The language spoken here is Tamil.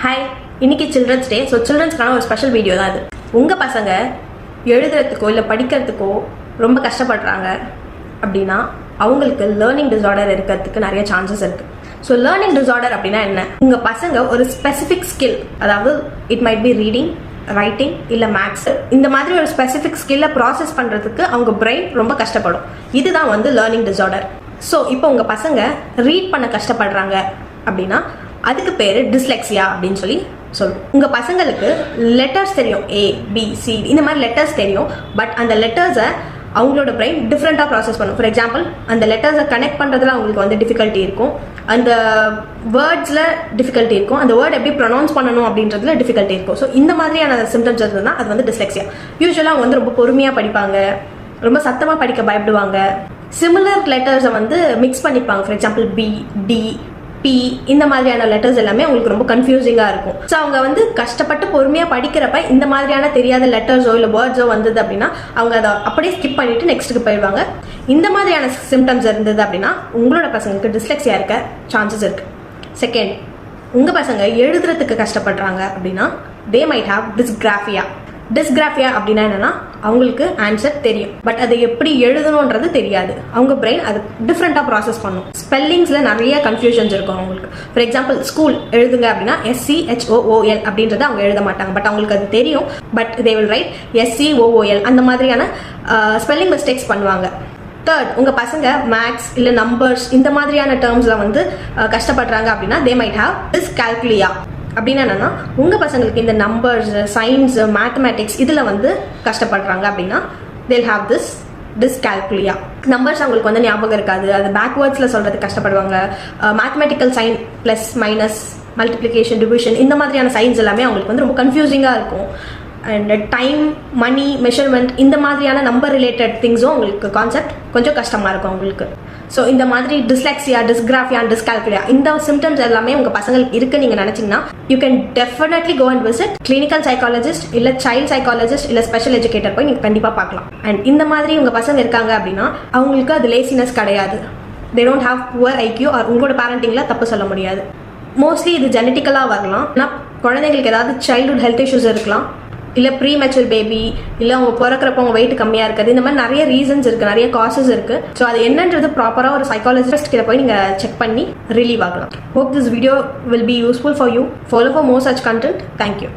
ஹாய், இன்னைக்கு சில்ட்ரன்ஸ் டே. ஸோ சில்ட்ரன்ஸ்க்கான ஒரு ஸ்பெஷல் வீடியோ தான் அது. உங்கள் பசங்க எழுதுறதுக்கோ இல்லை படிக்கிறதுக்கோ ரொம்ப கஷ்டப்படுறாங்க அப்படின்னா அவங்களுக்கு லேர்னிங் டிஸார்டர் இருக்கிறதுக்கு நிறைய சான்சஸ் இருக்குது. ஸோ லேர்னிங் டிஸார்டர் அப்படின்னா என்ன? உங்கள் பசங்க ஒரு ஸ்பெசிஃபிக் ஸ்கில், அதாவது it might be reading, writing இல்லை மேத்ஸ், இந்த மாதிரி ஒரு ஸ்பெசிஃபிக் ஸ்கில்லை ப்ராசஸ் பண்ணுறதுக்கு அவங்க பிரெயின் ரொம்ப கஷ்டப்படும். இதுதான் வந்து லேர்னிங் டிஸார்டர். ஸோ இப்போ உங்கள் பசங்க ரீட் பண்ண கஷ்டப்படுறாங்க அப்படின்னா அதுக்கு பேர் டிஸ்லெக்ஸியா அப்படின்னு சொல்லுவோம். உங்கள் பசங்களுக்கு லெட்டர்ஸ் தெரியும், A, B, C, இந்த மாதிரி லெட்டர்ஸ் தெரியும். பட் அந்த லெட்டர்ஸை அவங்களோட பிரெயின் டிஃப்ரெண்ட்டாக ப்ராசஸ் பண்ணும். ஃபார் எக்ஸாம்பிள், அந்த லெட்டர்ஸை கனெக்ட் பண்ணுறதுல அவங்களுக்கு வந்து டிஃபிகல்ட்டி இருக்கும், அந்த வேர்ட்ஸில் டிஃபிகல்ட்டி இருக்கும், அந்த வேர்ட் எப்படி ப்ரொனவுன்ஸ் பண்ணணும் அப்படின்றதுல டிஃபிகல்ட்டி இருக்கும். ஸோ இந்த மாதிரியான சிம்டம்ஸ் இருந்ததுன்னா அது வந்து டிஸ்லெக்ஸியா. யூஸ்வலாக அவங்க வந்து ரொம்ப பொறுமையாக படிப்பாங்க, ரொம்ப சத்தமாக படிக்க பயப்படுவாங்க, சிமிலர் லெட்டர்ஸை வந்து மிக்ஸ் பண்ணிப்பாங்க. For example B, D, P, இந்த மாதிரியான லெட்டர்ஸ் எல்லாமே அவங்களுக்கு ரொம்ப கன்ஃபியூசிங்காக இருக்கும். ஸோ அவங்க வந்து கஷ்டப்பட்டு பொறுமையாக படிக்கிறப்ப இந்த மாதிரியான தெரியாத லெட்டர்ஸோ இல்லை வேர்ட்ஸோ வந்தது அப்படின்னா அவங்க அதை அப்படியே ஸ்கிப் பண்ணிட்டு நெக்ஸ்ட்டுக்கு போயிடுவாங்க. இந்த மாதிரியான சிம்டம்ஸ் இருந்தது அப்படின்னா உங்களோட பசங்களுக்கு டிஸ்லெக்ஸியா இருக்க சான்சஸ் இருக்குது. செகண்ட், உங்கள் பசங்க எழுதுறதுக்கு கஷ்டப்படுறாங்க அப்படின்னா they might have dysgraphia. Dysgraphia அப்படின்னா என்னன்னா அவங்களுக்கு ஆன்சர் தெரியும், பட் அதை எப்படி எழுதணுன்றது தெரியாது. அவங்க பிரெயின் அது டிஃப்ரெண்ட்டாக ப்ராசஸ் பண்ணும். ஸ்பெல்லிங்ஸில் நிறைய கன்ஃபியூஷன்ஸ் இருக்கும் அவங்களுக்கு. ஃபார் எக்ஸாம்பிள், ஸ்கூல் எழுதுங்க அப்படின்னா SCHOOL அப்படின்றத அவங்க எழுத மாட்டாங்க, பட் அவங்களுக்கு அது தெரியும். But they will write SCOOL, அந்த மாதிரியான ஸ்பெல்லிங் மிஸ்டேக்ஸ் பண்ணுவாங்க. தேர்ட், உங்கள் பசங்க மேத்ஸ் இல்லை நம்பர்ஸ் இந்த மாதிரியான டேர்ம்ஸில் வந்து கஷ்டப்படுறாங்க அப்படின்னா தே மைட் ஹாவ் டிஸ்கால்குலியா. அப்படின்னா என்னன்னா உங்கள் பசங்களுக்கு இந்த நம்பர்ஸ், சயின்ஸ், மேத்தமேட்டிக்ஸ் இதில் வந்து கஷ்டப்படுறாங்க அப்படின்னா they'll have this dyscalculia. Numbers அவங்களுக்கு வந்து ஞாபகம் இருக்காது, அது பேக்வேர்ட்ஸில் சொல்கிறதுக்கு கஷ்டப்படுவாங்க. Mathematical sign, plus minus, multiplication, division, இந்த மாதிரியான சைன்ஸ் எல்லாமே அவங்களுக்கு வந்து ரொம்ப கன்ஃபியூசிங்காக இருக்கும். அண்ட் டைம், மணி, மெஷர்மெண்ட், இந்த மாதிரியான நம்பர் ரிலேட்டட் திங்ஸும் உங்களுக்கு கான்செப்ட் கொஞ்சம் கஷ்டமாக இருக்கும் அவங்களுக்கு. ஸோ இந்த மாதிரி டிஸ்லெக்ஸியா, டிஸ்கிராஃபியா, டிஸ்கால்குலியா இந்த சிம்டம்ஸ் எல்லாமே உங்கள் பசங்களுக்கு இருக்குன்னு நீங்கள் நினச்சிங்கன்னா you can definitely go and visit clinical psychologist இல்லை சைல்ட் சைக்காலஜிஸ்ட் இல்லை ஸ்பெஷல் எஜுகேட்டர் போய் நீங்கள் கண்டிப்பாக பார்க்கலாம். அண்ட் இந்த மாதிரி உங்கள் பசங்க இருக்காங்க அப்படின்னா அவங்களுக்கு அது லேசினஸ் கிடையாது. They don't have poor IQ. உங்களோட பேரண்டிங்கில் தப்பு சொல்ல முடியாது. மோஸ்ட்லி இது ஜெனட்டிக்கலாக வரலாம். ஆனால் குழந்தைங்களுக்கு ஏதாவது சைல்ட்ஹுட் ஹெல்த் இஷ்யூஸ் இருக்கலாம், இல்லை ப்ரீ மெச்சூர் பேபி, இல்லை அவங்க பிறக்கிறப்ப அவங்க வெயிட் கம்மியாக இருக்குது. இந்த மாதிரி நிறைய ரீசன்ஸ் இருக்குது, நிறைய காசஸ் இருக்குது. ஸோ அது என்னன்றது ப்ராப்பராக ஒரு சைக்காலஜிஸ்ட் கிட்ட போய் நீங்கள் செக் பண்ணி ரிலீவ் ஆகலாம். Hope this video will be useful for you. Follow for more such content. Thank you.